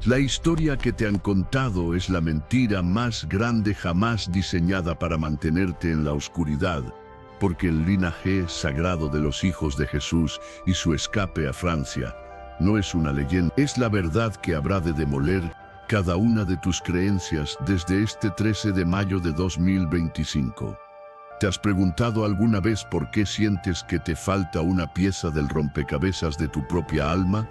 La historia que te han contado es la mentira más grande jamás diseñada para mantenerte en la oscuridad, porque el linaje sagrado de los hijos de Jesús y su escape a Francia no es una leyenda, es la verdad que habrá de demoler cada una de tus creencias desde este 13 de mayo de 2025. ¿Te has preguntado alguna vez por qué sientes que te falta una pieza del rompecabezas de tu propia alma?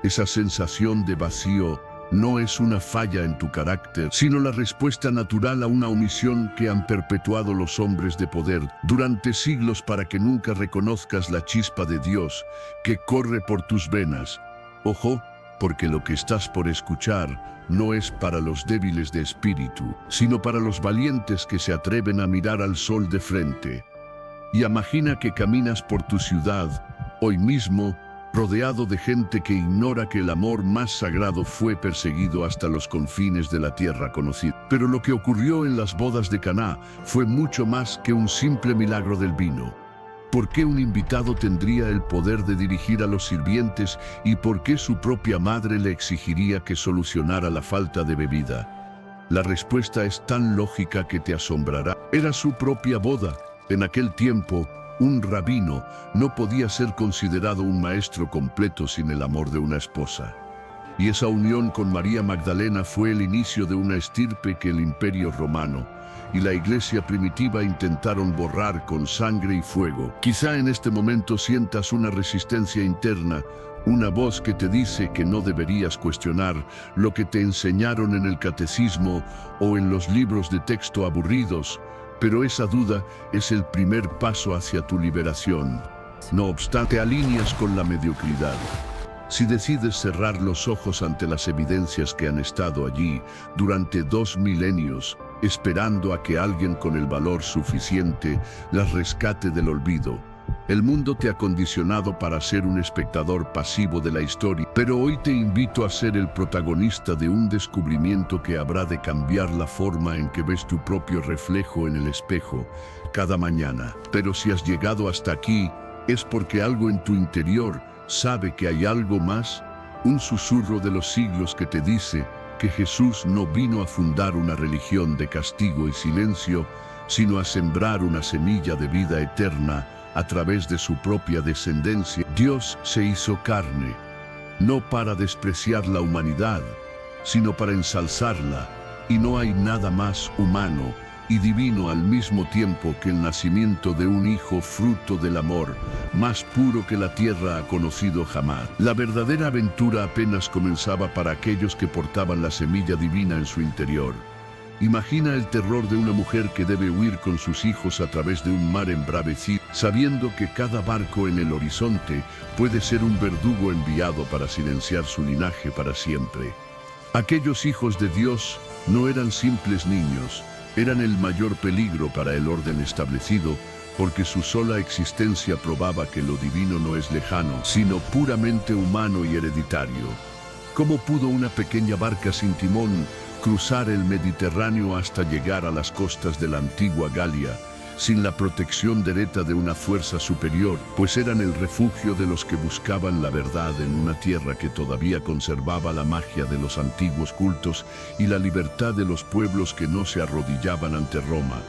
Esa sensación de vacío no es una falla en tu carácter, sino la respuesta natural a una omisión que han perpetuado los hombres de poder durante siglos para que nunca reconozcas la chispa de Dios que corre por tus venas. Ojo, porque lo que estás por escuchar no es para los débiles de espíritu, sino para los valientes que se atreven a mirar al sol de frente. Y imagina que caminas por tu ciudad, hoy mismo, rodeado de gente que ignora que el amor más sagrado fue perseguido hasta los confines de la tierra conocida. Pero lo que ocurrió en las bodas de Caná fue mucho más que un simple milagro del vino. ¿Por qué un invitado tendría el poder de dirigir a los sirvientes y por qué su propia madre le exigiría que solucionara la falta de bebida? La respuesta es tan lógica que te asombrará. Era su propia boda. En aquel tiempo, un rabino no podía ser considerado un maestro completo sin el amor de una esposa. Y esa unión con María Magdalena fue el inicio de una estirpe que el Imperio Romano y la Iglesia primitiva intentaron borrar con sangre y fuego. Quizá en este momento sientas una resistencia interna, una voz que te dice que no deberías cuestionar lo que te enseñaron en el catecismo o en los libros de texto aburridos, pero esa duda es el primer paso hacia tu liberación. No obstante, te alineas con la mediocridad. Si decides cerrar los ojos ante las evidencias que han estado allí durante 2 milenios, esperando a que alguien con el valor suficiente las rescate del olvido, el mundo te ha condicionado para ser un espectador pasivo de la historia, pero hoy te invito a ser el protagonista de un descubrimiento que habrá de cambiar la forma en que ves tu propio reflejo en el espejo cada mañana. Pero si has llegado hasta aquí, es porque algo en tu interior sabe que hay algo más, un susurro de los siglos que te dice que Jesús no vino a fundar una religión de castigo y silencio, sino a sembrar una semilla de vida eterna a través de su propia descendencia. Dios se hizo carne, no para despreciar la humanidad, sino para ensalzarla, y no hay nada más humano y divino al mismo tiempo que el nacimiento de un hijo fruto del amor, más puro que la tierra ha conocido jamás. La verdadera aventura apenas comenzaba para aquellos que portaban la semilla divina en su interior. Imagina el terror de una mujer que debe huir con sus hijos a través de un mar embravecido, sabiendo que cada barco en el horizonte puede ser un verdugo enviado para silenciar su linaje para siempre. Aquellos hijos de Dios no eran simples niños, eran el mayor peligro para el orden establecido, porque su sola existencia probaba que lo divino no es lejano, sino puramente humano y hereditario. ¿Cómo pudo una pequeña barca sin timón cruzar el Mediterráneo hasta llegar a las costas de la antigua Galia, sin la protección directa de una fuerza superior, pues eran el refugio de los que buscaban la verdad en una tierra que todavía conservaba la magia de los antiguos cultos y la libertad de los pueblos que no se arrodillaban ante Roma?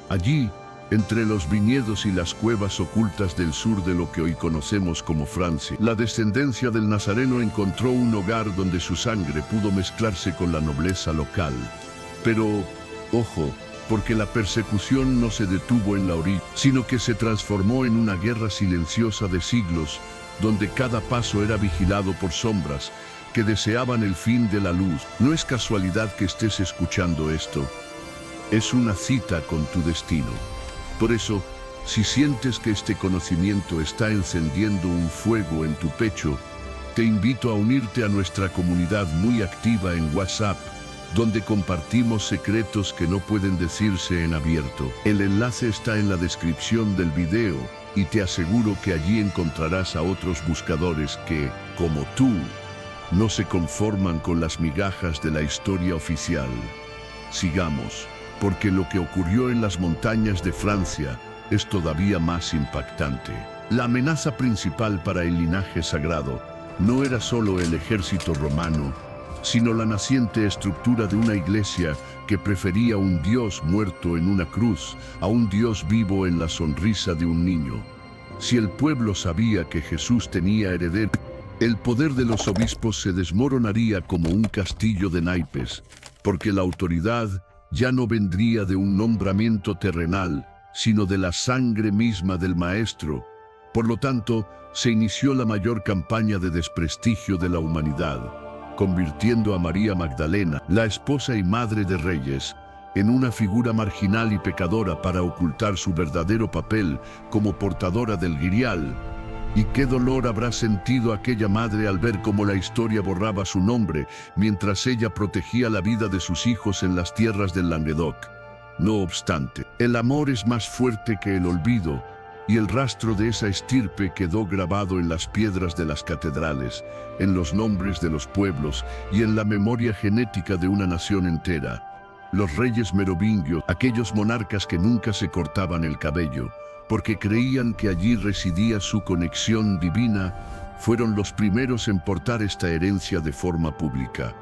Allí, entre los viñedos y las cuevas ocultas del sur de lo que hoy conocemos como Francia, la descendencia del Nazareno encontró un hogar donde su sangre pudo mezclarse con la nobleza local. Pero, ojo, porque la persecución no se detuvo en la orilla, sino que se transformó en una guerra silenciosa de siglos, donde cada paso era vigilado por sombras que deseaban el fin de la luz. No es casualidad que estés escuchando esto, es una cita con tu destino. Por eso, si sientes que este conocimiento está encendiendo un fuego en tu pecho, te invito a unirte a nuestra comunidad muy activa en WhatsApp, donde compartimos secretos que no pueden decirse en abierto. El enlace está en la descripción del video y te aseguro que allí encontrarás a otros buscadores que, como tú, no se conforman con las migajas de la historia oficial. Sigamos, porque lo que ocurrió en las montañas de Francia es todavía más impactante. La amenaza principal para el linaje sagrado no era solo el ejército romano, sino la naciente estructura de una iglesia que prefería un Dios muerto en una cruz a un Dios vivo en la sonrisa de un niño. Si el pueblo sabía que Jesús tenía heredero, el poder de los obispos se desmoronaría como un castillo de naipes, porque la autoridad ya no vendría de un nombramiento terrenal, sino de la sangre misma del Maestro. Por lo tanto, se inició la mayor campaña de desprestigio de la humanidad, convirtiendo a María Magdalena, la esposa y madre de reyes, en una figura marginal y pecadora para ocultar su verdadero papel como portadora del Grial. Y qué dolor habrá sentido aquella madre al ver cómo la historia borraba su nombre, mientras ella protegía la vida de sus hijos en las tierras del Languedoc. No obstante, el amor es más fuerte que el olvido, y el rastro de esa estirpe quedó grabado en las piedras de las catedrales, en los nombres de los pueblos y en la memoria genética de una nación entera. Los reyes merovingios, aquellos monarcas que nunca se cortaban el cabello, porque creían que allí residía su conexión divina, fueron los primeros en portar esta herencia de forma pública,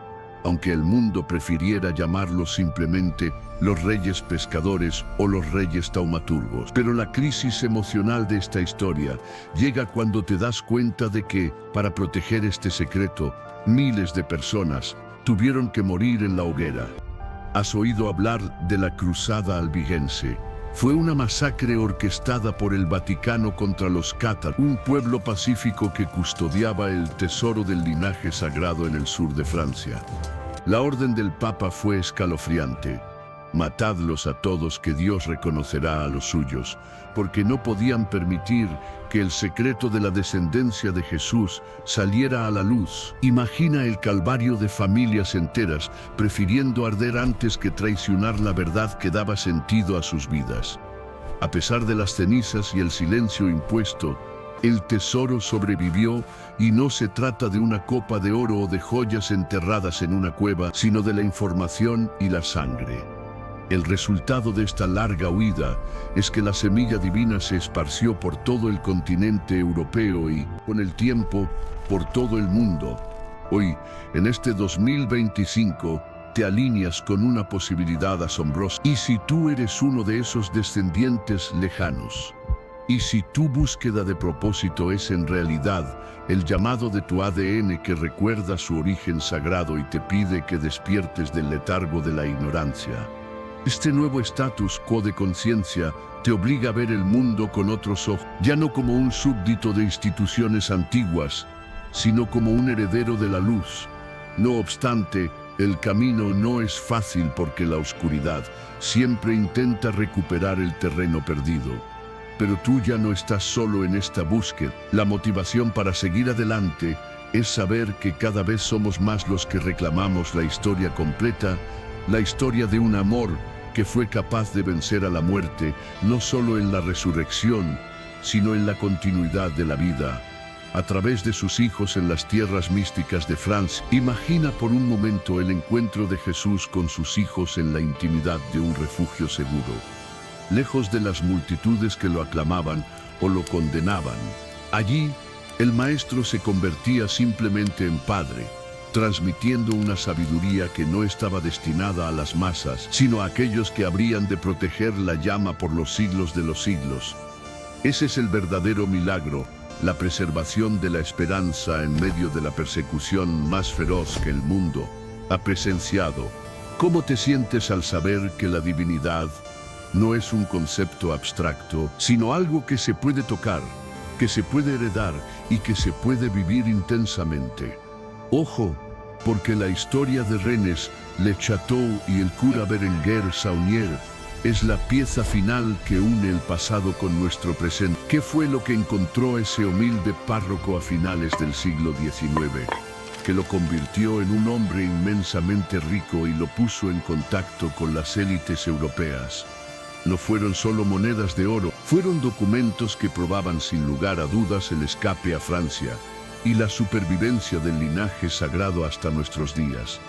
aunque el mundo prefiriera llamarlos simplemente los reyes pescadores o los reyes taumaturgos. Pero la crisis emocional de esta historia llega cuando te das cuenta de que, para proteger este secreto, miles de personas tuvieron que morir en la hoguera. ¿Has oído hablar de la Cruzada Albigense? Fue una masacre orquestada por el Vaticano contra los cátaros, un pueblo pacífico que custodiaba el tesoro del linaje sagrado en el sur de Francia. La orden del Papa fue escalofriante. Matadlos a todos, que Dios reconocerá a los suyos, porque no podían permitir que el secreto de la descendencia de Jesús saliera a la luz. Imagina el calvario de familias enteras, prefiriendo arder antes que traicionar la verdad que daba sentido a sus vidas. A pesar de las cenizas y el silencio impuesto, el tesoro sobrevivió, y no se trata de una copa de oro o de joyas enterradas en una cueva, sino de la información y la sangre. El resultado de esta larga huida es que la semilla divina se esparció por todo el continente europeo y, con el tiempo, por todo el mundo. Hoy, en este 2025, te alineas con una posibilidad asombrosa. ¿Y si tú eres uno de esos descendientes lejanos? ¿Y si tu búsqueda de propósito es en realidad el llamado de tu ADN que recuerda su origen sagrado y te pide que despiertes del letargo de la ignorancia? Este nuevo status quo de conciencia te obliga a ver el mundo con otros ojos, ya no como un súbdito de instituciones antiguas, sino como un heredero de la luz. No obstante, el camino no es fácil porque la oscuridad siempre intenta recuperar el terreno perdido. Pero tú ya no estás solo en esta búsqueda. La motivación para seguir adelante es saber que cada vez somos más los que reclamamos la historia completa, la historia de un amor que fue capaz de vencer a la muerte, no solo en la resurrección, sino en la continuidad de la vida, a través de sus hijos en las tierras místicas de Francia. Imagina por un momento el encuentro de Jesús con sus hijos en la intimidad de un refugio seguro, lejos de las multitudes que lo aclamaban o lo condenaban. Allí, el Maestro se convertía simplemente en Padre, transmitiendo una sabiduría que no estaba destinada a las masas, sino a aquellos que habrían de proteger la llama por los siglos de los siglos. Ese es el verdadero milagro, la preservación de la esperanza en medio de la persecución más feroz que el mundo ha presenciado. ¿Cómo te sientes al saber que la divinidad no es un concepto abstracto, sino algo que se puede tocar, que se puede heredar y que se puede vivir intensamente? Ojo, porque la historia de Rennes, Le Chateau y el cura Berenguer Saunier es la pieza final que une el pasado con nuestro presente. ¿Qué fue lo que encontró ese humilde párroco a finales del siglo XIX, que lo convirtió en un hombre inmensamente rico y lo puso en contacto con las élites europeas? No fueron solo monedas de oro, fueron documentos que probaban sin lugar a dudas el escape a Francia y la supervivencia del linaje sagrado hasta nuestros días.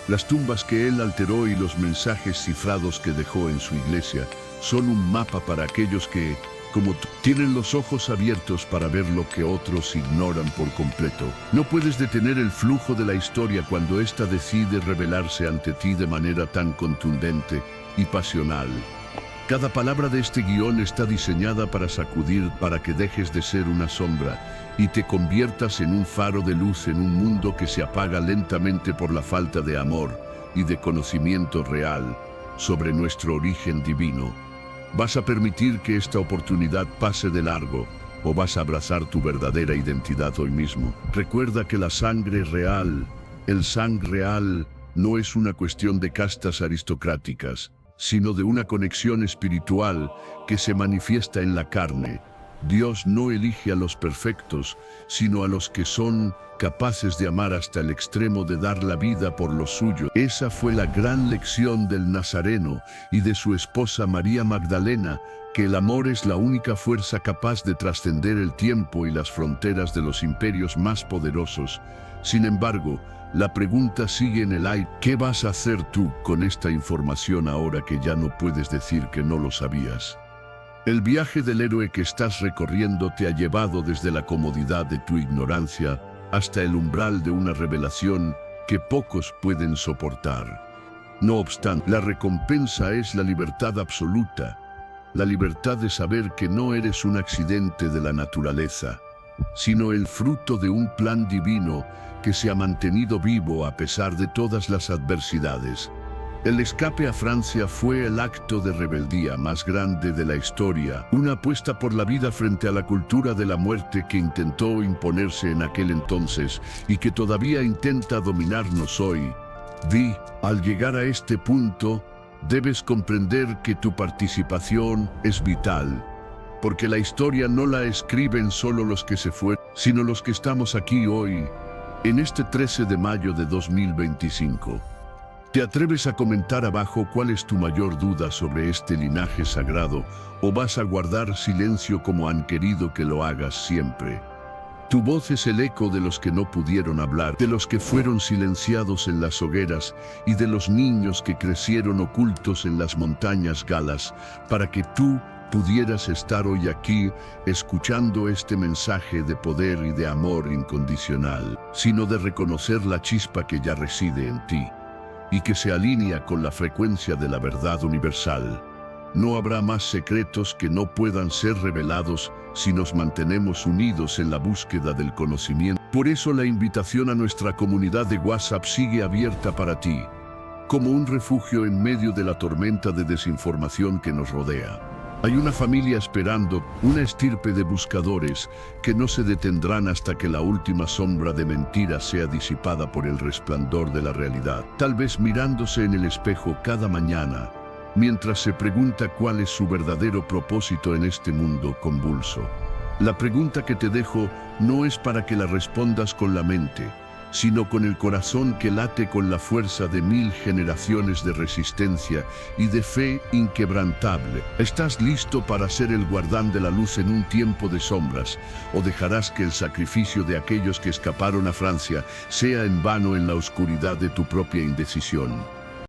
Las tumbas que él alteró y los mensajes cifrados que dejó en su iglesia son un mapa para aquellos que, como tú. Tienen los ojos abiertos para ver lo que otros ignoran por completo. No puedes detener el flujo de la historia cuando ésta decide revelarse ante ti de manera tan contundente y pasional. Cada palabra de este guión está diseñada para sacudir, para que dejes de ser una sombra y te conviertas en un faro de luz en un mundo que se apaga lentamente por la falta de amor y de conocimiento real sobre nuestro origen divino. ¿Vas a permitir que esta oportunidad pase de largo o vas a abrazar tu verdadera identidad hoy mismo? Recuerda que la sangre real, el sang real, no es una cuestión de castas aristocráticas, sino de una conexión espiritual que se manifiesta en la carne. Dios no elige a los perfectos, sino a los que son capaces de amar hasta el extremo de dar la vida por lo suyo. Esa fue la gran lección del Nazareno y de su esposa María Magdalena, que el amor es la única fuerza capaz de trascender el tiempo y las fronteras de los imperios más poderosos. Sin embargo, la pregunta sigue en el aire. ¿Qué vas a hacer tú con esta información ahora que ya no puedes decir que no lo sabías? El viaje del héroe que estás recorriendo te ha llevado desde la comodidad de tu ignorancia hasta el umbral de una revelación que pocos pueden soportar. No obstante, la recompensa es la libertad absoluta, la libertad de saber que no eres un accidente de la naturaleza, sino el fruto de un plan divino que se ha mantenido vivo a pesar de todas las adversidades. El escape a Francia fue el acto de rebeldía más grande de la historia, una apuesta por la vida frente a la cultura de la muerte que intentó imponerse en aquel entonces y que todavía intenta dominarnos hoy. Al llegar a este punto, debes comprender que tu participación es vital, porque la historia no la escriben solo los que se fueron, sino los que estamos aquí hoy, en este 13 de mayo de 2025. ¿Te atreves a comentar abajo cuál es tu mayor duda sobre este linaje sagrado o vas a guardar silencio como han querido que lo hagas siempre? Tu voz es el eco de los que no pudieron hablar, de los que fueron silenciados en las hogueras y de los niños que crecieron ocultos en las montañas Galas, para que tú pudieras estar hoy aquí escuchando este mensaje de poder y de amor incondicional, sino de reconocer la chispa que ya reside en ti y que se alinea con la frecuencia de la verdad universal. No habrá más secretos que no puedan ser revelados si nos mantenemos unidos en la búsqueda del conocimiento. Por eso la invitación a nuestra comunidad de WhatsApp sigue abierta para ti, como un refugio en medio de la tormenta de desinformación que nos rodea. Hay una familia esperando, una estirpe de buscadores que no se detendrán hasta que la última sombra de mentira sea disipada por el resplandor de la realidad. Tal vez mirándose en el espejo cada mañana, mientras se pregunta cuál es su verdadero propósito en este mundo convulso. La pregunta que te dejo no es para que la respondas con la mente, sino con el corazón que late con la fuerza de 1000 generaciones de resistencia y de fe inquebrantable. ¿Estás listo para ser el guardián de la luz en un tiempo de sombras, o dejarás que el sacrificio de aquellos que escaparon a Francia sea en vano en la oscuridad de tu propia indecisión?